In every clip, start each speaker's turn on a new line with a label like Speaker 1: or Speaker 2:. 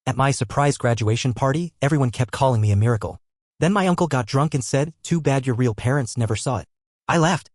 Speaker 1: At my surprise graduation party, everyone kept calling me a miracle. Then my uncle got drunk and said, "Too bad your real parents never saw it." I laughed.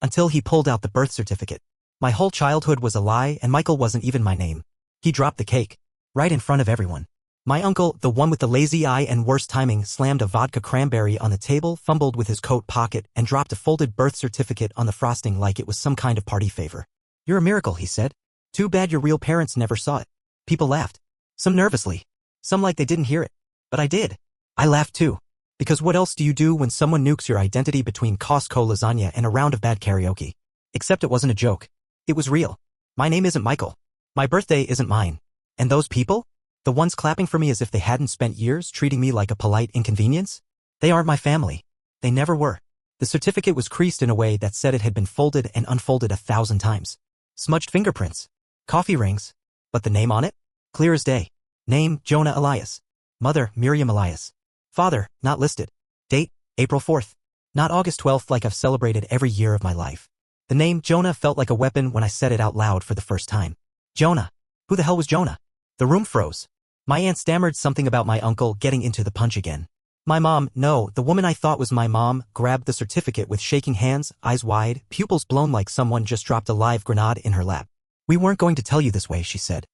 Speaker 1: Until he pulled out the birth certificate. My whole childhood was a lie and Michael wasn't even my name. He dropped the cake. Right in front of everyone. My uncle, the one with the lazy eye and worst timing, slammed a vodka cranberry on the table, fumbled with his coat pocket, and dropped a folded birth certificate on the frosting like it was some kind of party favor. "You're a miracle," he said. "Too bad your real parents never saw it." People laughed. Some nervously. Some like they didn't hear it. But I did. I laughed too. Because what else do you do when someone nukes your identity between Costco lasagna and a round of bad karaoke? Except it wasn't a joke. It was real. My name isn't Michael. My birthday isn't mine. And those people? The ones clapping for me as if they hadn't spent years treating me like a polite inconvenience? They aren't my family. They never were. The certificate was creased in a way that said it had been folded and unfolded 1,000 times. Smudged fingerprints. Coffee rings. But the name on it? Clear as day. Name, Jonah Elias. Mother, Miriam Elias. Father, not listed. Date, April 4th. Not August 12th like I've celebrated every year of my life. The name Jonah felt like a weapon when I said it out loud for the first time. Jonah. Who the hell was Jonah? The room froze. My aunt stammered something about my uncle getting into the punch again. My mom, no, the woman I thought was my mom, grabbed the certificate with shaking hands, eyes wide, pupils blown like someone just dropped a live grenade in her lap. "We weren't going to tell you this way," she said.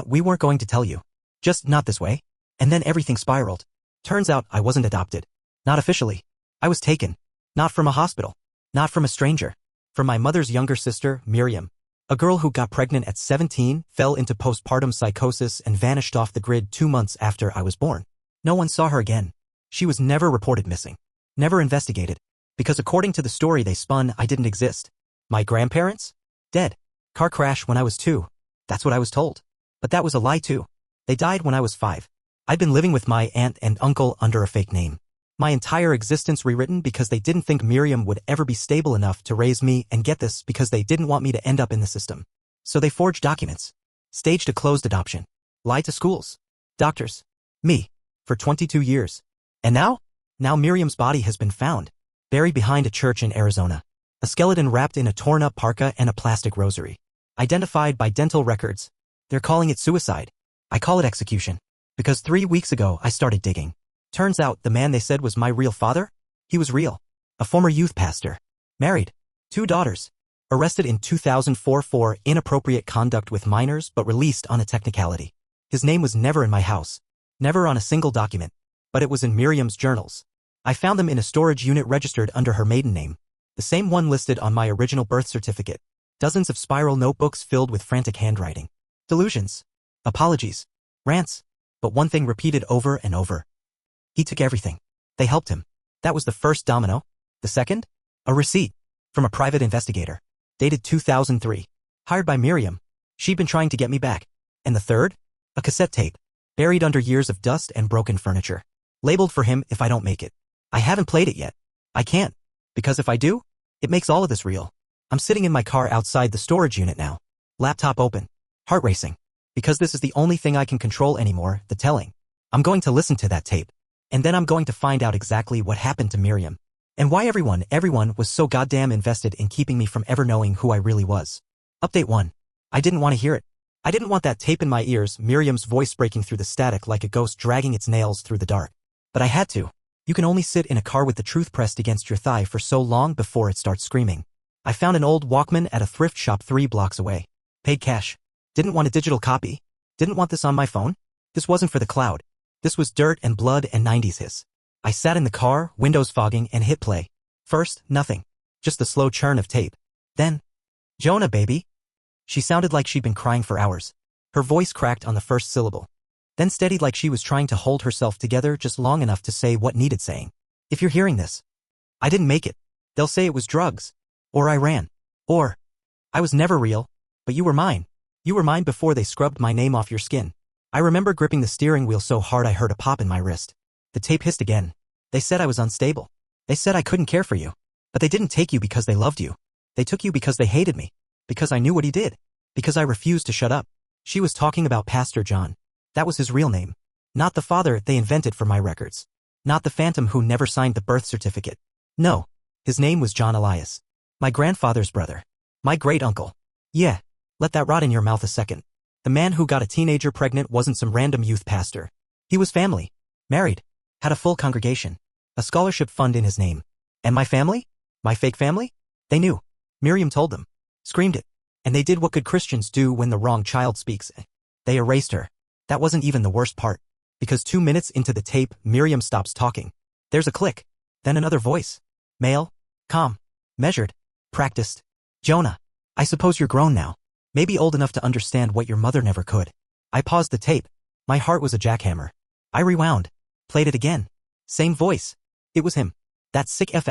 Speaker 1: We weren't going to tell you. Just not this way." And then everything spiraled. Turns out I wasn't adopted. Not officially. I was taken. Not from a hospital. Not from a stranger. From my mother's younger sister, Miriam. A girl who got pregnant at 17, fell into postpartum psychosis and vanished off the grid 2 months after I was born. No one saw her again. She was never reported missing. Never investigated. Because according to the story they spun, I didn't exist. My grandparents? Dead. Car crash when I was 2. That's what I was told. But that was a lie too. They died when I was 5. I'd been living with my aunt and uncle under a fake name. My entire existence rewritten because they didn't think Miriam would ever be stable enough to raise me, and get this, because they didn't want me to end up in the system. So they forged documents. Staged a closed adoption. Lied to schools. Doctors. Me. For 22 years. And now? Now Miriam's body has been found. Buried behind a church in Arizona. A skeleton wrapped in a torn-up parka and a plastic rosary. Identified by dental records. They're calling it suicide. I call it execution. Because 3 weeks ago I started digging. Turns out the man they said was my real father? He was real. A former youth pastor. Married. 2 daughters. Arrested in 2004 for inappropriate conduct with minors but released on a technicality. His name was never in my house. Never on a single document. But it was in Miriam's journals. I found them in a storage unit registered under her maiden name. The same one listed on my original birth certificate. Dozens of spiral notebooks filled with frantic handwriting. Delusions. Apologies. Rants. But one thing repeated over and over. He took everything. They helped him. That was the first domino. The second? A receipt. From a private investigator. Dated 2003. Hired by Miriam. She'd been trying to get me back. And the third? A cassette tape. Buried under years of dust and broken furniture. Labeled for him if I don't make it. I haven't played it yet. I can't. Because if I do, it makes all of this real. I'm sitting in my car outside the storage unit now. Laptop open. Heart racing. Because this is the only thing I can control anymore, the telling. I'm going to listen to that tape. And then I'm going to find out exactly what happened to Miriam. And why everyone was so goddamn invested in keeping me from ever knowing who I really was. Update 1. I didn't want to hear it. I didn't want that tape in my ears, Miriam's voice breaking through the static like a ghost dragging its nails through the dark. But I had to. You can only sit in a car with the truth pressed against your thigh for so long before it starts screaming. I found an old Walkman at a thrift shop 3 blocks away. Paid cash. Didn't want a digital copy. Didn't want this on my phone. This wasn't for the cloud. This was dirt and blood and 90s hiss. I sat in the car, windows fogging, and hit play. First, nothing. Just the slow churn of tape. Then, "Jonah, baby." She sounded like she'd been crying for hours. Her voice cracked on the first syllable. Then steadied like she was trying to hold herself together just long enough to say what needed saying. "If you're hearing this, I didn't make it. They'll say it was drugs. Or I ran. Or I was never real. But you were mine. You were mine before they scrubbed my name off your skin." I remember gripping the steering wheel so hard I heard a pop in my wrist. The tape hissed again. They said I was unstable. They said I couldn't care for you. But they didn't take you because they loved you. They took you because they hated me. Because I knew what he did. Because I refused to shut up. She was talking about Pastor John. That was his real name. Not the father they invented for my records. Not the phantom who never signed the birth certificate. No. His name was John Elias. My grandfather's brother. My great-uncle. Yeah. Let that rot in your mouth a second. The man who got a teenager pregnant wasn't some random youth pastor. He was family. Married. Had a full congregation. A scholarship fund in his name. And my family? My fake family? They knew. Miriam told them. Screamed it. And they did what good Christians do when the wrong child speaks. They erased her. That wasn't even the worst part. Because 2 minutes into the tape, Miriam stops talking. There's a click. Then another voice. Male. Calm. Measured. Practiced. Jonah. I suppose you're grown now. Maybe old enough to understand what your mother never could. I paused the tape. My heart was a jackhammer. I rewound. Played it again. Same voice. It was him. That sick F***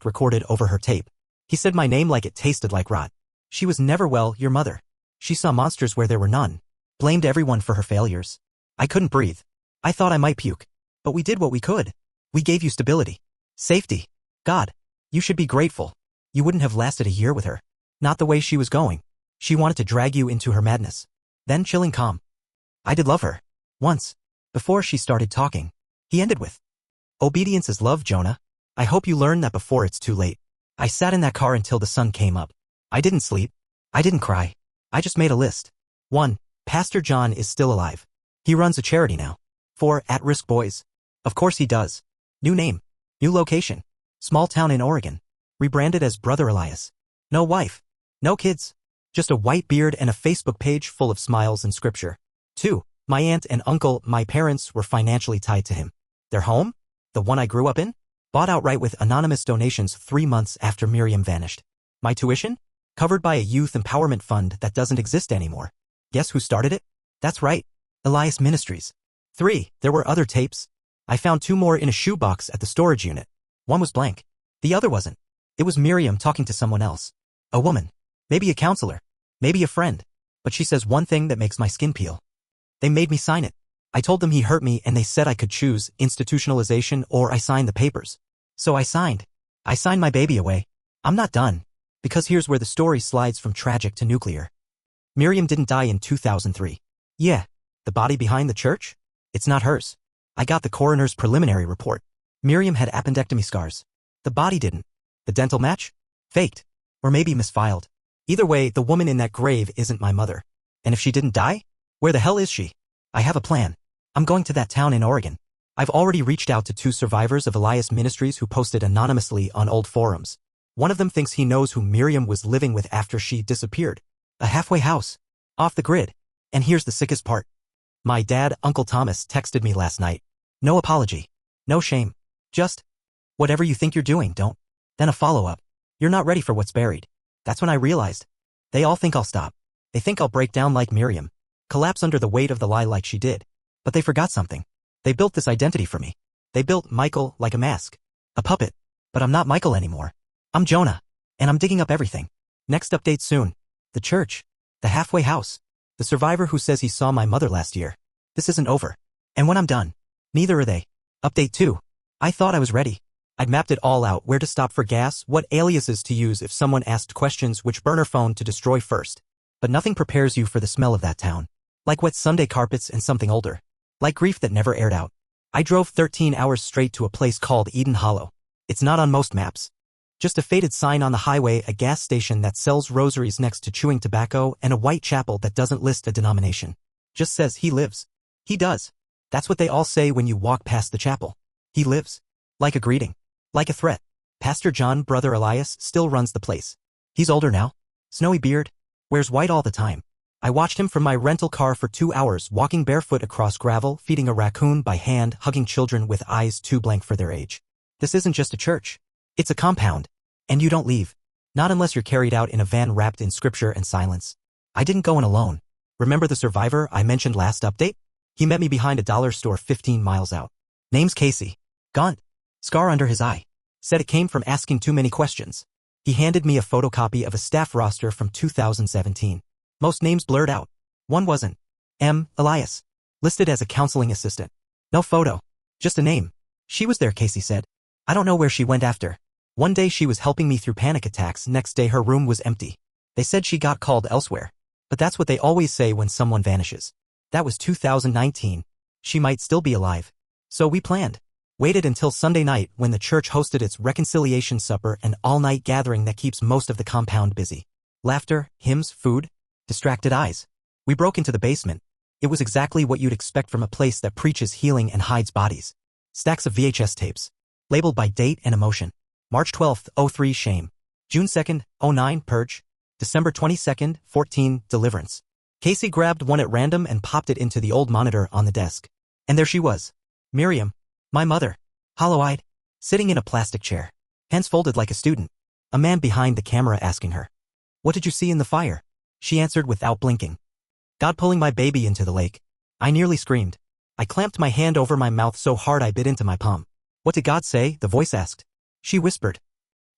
Speaker 1: recorded over her tape. He said my name like it tasted like rot. She was never well, your mother. She saw monsters where there were none. Blamed everyone for her failures. I couldn't breathe. I thought I might puke. But we did what we could. We gave you stability. Safety. God. You should be grateful. You wouldn't have lasted a year with her. Not the way she was going. She wanted to drag you into her madness. Then chilling calm. I did love her. Once. Before she started talking. He ended with. Obedience is love, Jonah. I hope you learn that before it's too late. I sat in that car until the sun came up. I didn't sleep. I didn't cry. I just made a list. 1. Pastor John is still alive. He runs a charity now. For at-risk boys. Of course he does. New name. New location. Small town in Oregon. Rebranded as Brother Elias. No wife. No kids. Just a white beard and a Facebook page full of smiles and scripture. 2. My aunt and uncle, my parents, were financially tied to him. Their home? The one I grew up in? Bought outright with anonymous donations 3 months after Miriam vanished. My tuition? Covered by a youth empowerment fund that doesn't exist anymore. Guess who started it? That's right. Elias Ministries. 3. There were other tapes. I found 2 more in a shoebox at the storage unit. One was blank. The other wasn't. It was Miriam talking to someone else. A woman. Maybe a counselor. Maybe a friend. But she says one thing that makes my skin peel. They made me sign it. I told them he hurt me and they said I could choose institutionalization or I signed the papers. So I signed. I signed my baby away. I'm not done. Because here's where the story slides from tragic to nuclear. Miriam didn't die in 2003. Yeah. The body behind the church? It's not hers. I got the coroner's preliminary report. Miriam had appendectomy scars. The body didn't. The dental match? Faked. Or maybe misfiled. Either way, the woman in that grave isn't my mother. And if she didn't die? Where the hell is she? I have a plan. I'm going to that town in Oregon. I've already reached out to 2 survivors of Elias Ministries who posted anonymously on old forums. One of them thinks he knows who Miriam was living with after she disappeared. A halfway house. Off the grid. And here's the sickest part. My dad, Uncle Thomas, texted me last night. No apology. No shame. Just, whatever you think you're doing, don't. Then a follow-up. You're not ready for what's buried. That's when I realized. They all think I'll stop. They think I'll break down like Miriam. Collapse under the weight of the lie like she did. But they forgot something. They built this identity for me. They built Michael like a mask. A puppet. But I'm not Michael anymore. I'm Jonah. And I'm digging up everything. Next update soon. The church. The halfway house. The survivor who says he saw my mother last year. This isn't over. And when I'm done, neither are they. Update 2. I thought I was ready. I'd mapped it all out, where to stop for gas, what aliases to use if someone asked questions, which burner phone to destroy first. But nothing prepares you for the smell of that town. Like wet Sunday carpets and something older. Like grief that never aired out. I drove 13 hours straight to a place called Eden Hollow. It's not on most maps. Just a faded sign on the highway, a gas station that sells rosaries next to chewing tobacco, and a white chapel that doesn't list a denomination. Just says he lives. He does. That's what they all say when you walk past the chapel. He lives. Like a greeting. Like a threat. Pastor John, Brother Elias, still runs the place. He's older now. Snowy beard. Wears white all the time. I watched him from my rental car for 2 hours, walking barefoot across gravel, feeding a raccoon by hand, hugging children with eyes too blank for their age. This isn't just a church. It's a compound. And you don't leave. Not unless you're carried out in a van wrapped in scripture and silence. I didn't go in alone. Remember the survivor I mentioned last update? He met me behind a dollar store 15 miles out. Name's Casey. Gaunt. Scar under his eye. Said it came from asking too many questions. He handed me a photocopy of a staff roster from 2017. Most names blurred out. One wasn't. Elias. Listed as a counseling assistant. No photo. Just a name. She was there, Casey said. I don't know where she went after. One day she was helping me through panic attacks, next day her room was empty. They said she got called elsewhere. But that's what they always say when someone vanishes. That was 2019. She might still be alive. So we planned. Waited until Sunday night when the church hosted its reconciliation supper, an all-night gathering that keeps most of the compound busy. Laughter, hymns, food, distracted eyes. We broke into the basement. It was exactly what you'd expect from a place that preaches healing and hides bodies. Stacks of VHS tapes. Labeled by date and emotion. March 12th, 03 Shame. June 2nd, 09 Purge. December 22nd, 14 Deliverance. Casey grabbed one at random and popped it into the old monitor on the desk. And there she was. Miriam. My mother. Hollow-eyed. Sitting in a plastic chair. Hands folded like a student. A man behind the camera asking her. What did you see in the fire? She answered without blinking. God pulling my baby into the lake. I nearly screamed. I clamped my hand over my mouth so hard I bit into my palm. What did God say? The voice asked. She whispered.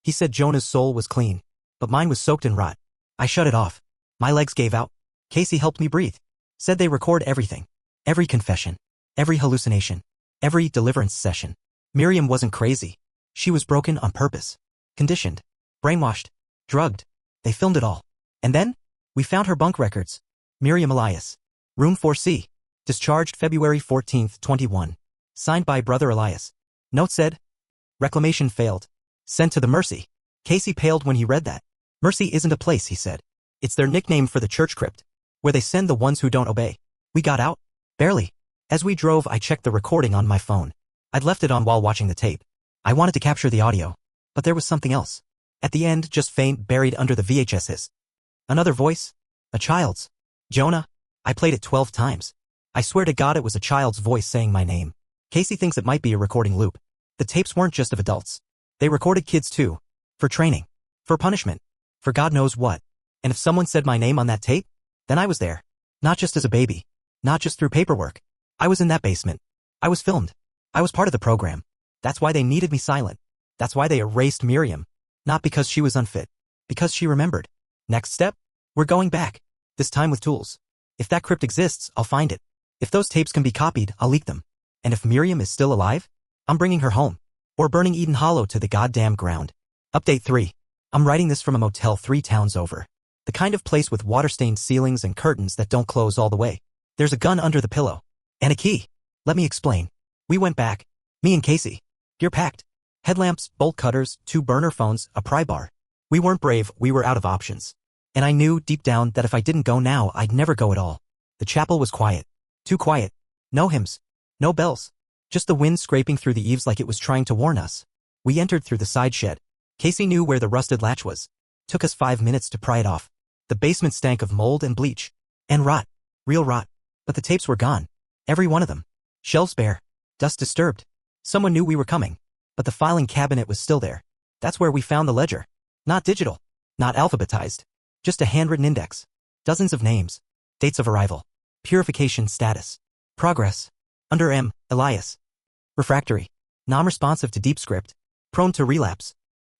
Speaker 1: He said Jonah's soul was clean, but mine was soaked in rot. I shut it off. My legs gave out. Casey helped me breathe. Said they record everything. Every confession. Every hallucination. Every deliverance session. Miriam wasn't crazy. She was broken on purpose. Conditioned. Brainwashed. Drugged. They filmed it all. And then? We found her bunk records. Miriam Elias. Room 4C. Discharged February 14th, 21. Signed by Brother Elias. Note said. Reclamation failed. Sent to the Mercy. Casey paled when he read that. Mercy isn't a place, he said. It's their nickname for the church crypt, where they send the ones who don't obey. We got out? Barely. As we drove, I checked the recording on my phone. I'd left it on while watching the tape. I wanted to capture the audio, but there was something else. At the end, just faint, buried under the VHS hiss. Another voice? A child's. Jonah? I played it 12 times. I swear to God it was a child's voice saying my name. Casey thinks it might be a recording loop. The tapes weren't just of adults. They recorded kids too. For training. For punishment. For God knows what. And if someone said my name on that tape, then I was there. Not just as a baby. Not just through paperwork. I was in that basement. I was filmed. I was part of the program. That's why they needed me silent. That's why they erased Miriam. Not because she was unfit. Because she remembered. Next step? We're going back. This time with tools. If that crypt exists, I'll find it. If those tapes can be copied, I'll leak them. And if Miriam is still alive, I'm bringing her home. Or burning Eden Hollow to the goddamn ground. Update 3. I'm writing this from a motel 3 towns over. The kind of place with water-stained ceilings and curtains that don't close all the way. There's a gun under the pillow. And a key. Let me explain. We went back. Me and Casey. Gear packed. Headlamps, bolt cutters, 2 burner phones, a pry bar. We weren't brave, we were out of options. And I knew deep down that if I didn't go now, I'd never go at all. The chapel was quiet. Too quiet. No hymns. No bells. Just the wind scraping through the eaves like it was trying to warn us. We entered through the side shed. Casey knew where the rusted latch was. Took us 5 minutes to pry it off. The basement stank of mold and bleach. And rot. Real rot. But the tapes were gone. Every one of them. Shelves bare. Dust disturbed. Someone knew we were coming. But the filing cabinet was still there. That's where we found the ledger. Not digital. Not alphabetized. Just a handwritten index. Dozens of names. Dates of arrival. Purification status. Progress. Under M. Elias. Refractory. Non-responsive to deep script. Prone to relapse.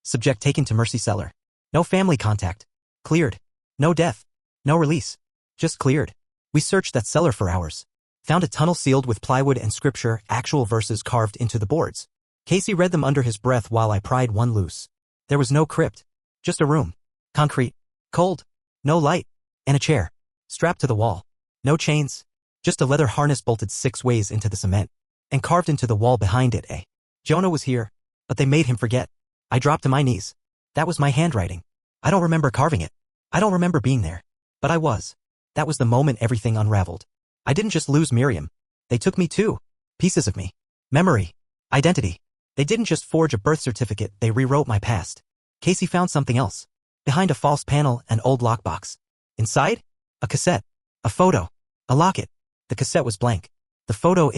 Speaker 1: Subject taken to Mercy Cellar. No family contact. Cleared. No death. No release. Just cleared. We searched that cellar for hours. Found a tunnel sealed with plywood and scripture, actual verses carved into the boards. Casey read them under his breath while I pried one loose. There was no crypt. Just a room. Concrete. Cold. No light. And a chair. Strapped to the wall. No chains. Just a leather harness bolted 6 ways into the cement. And carved into the wall behind it, Jonah was here. But they made him forget. I dropped to my knees. That was my handwriting. I don't remember carving it. I don't remember being there. But I was. That was the moment everything unraveled. I didn't just lose Miriam. They took me too. Pieces of me. Memory. Identity. They didn't just forge a birth certificate, they rewrote my past. Casey found something else. Behind a false panel, an old lockbox. Inside? A cassette. A photo. A locket. The cassette was blank. The photo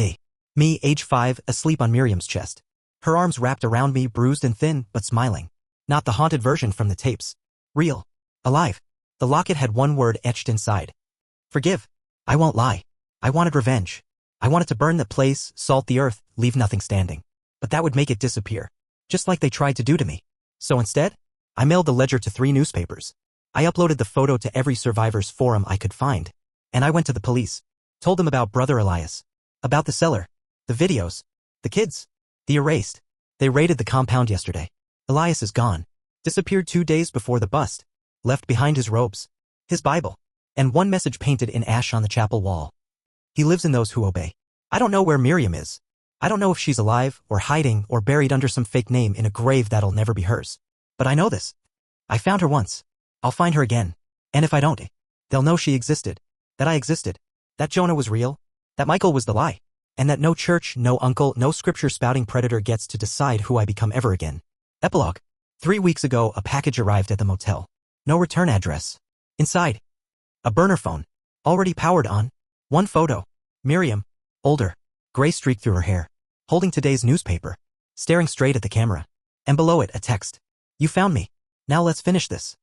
Speaker 1: me, age 5, asleep on Miriam's chest. Her arms wrapped around me, bruised and thin, but smiling. Not the haunted version from the tapes. Real. Alive. The locket had one word etched inside. Forgive. I won't lie. I wanted revenge. I wanted to burn the place, salt the earth, leave nothing standing. But that would make it disappear. Just like they tried to do to me. So instead, I mailed the ledger to 3 newspapers. I uploaded the photo to every survivor's forum I could find. And I went to the police. Told them about Brother Elias. About the cellar. The videos. The kids. The erased. They raided the compound yesterday. Elias is gone. Disappeared 2 days before the bust. Left behind his robes. His Bible. And one message painted in ash on the chapel wall. He lives in those who obey. I don't know where Miriam is. I don't know if she's alive, or hiding, or buried under some fake name in a grave that'll never be hers. But I know this. I found her once. I'll find her again. And if I don't, they'll know she existed. That I existed. That Jonah was real. That Michael was the lie. And that no church, no uncle, no scripture-spouting predator gets to decide who I become ever again. Epilogue. 3 weeks ago, a package arrived at the motel. No return address. Inside. A burner phone. Already powered on. One photo. Miriam. Older. Gray streak through her hair. Holding today's newspaper. Staring straight at the camera. And below it, a text. You found me. Now let's finish this.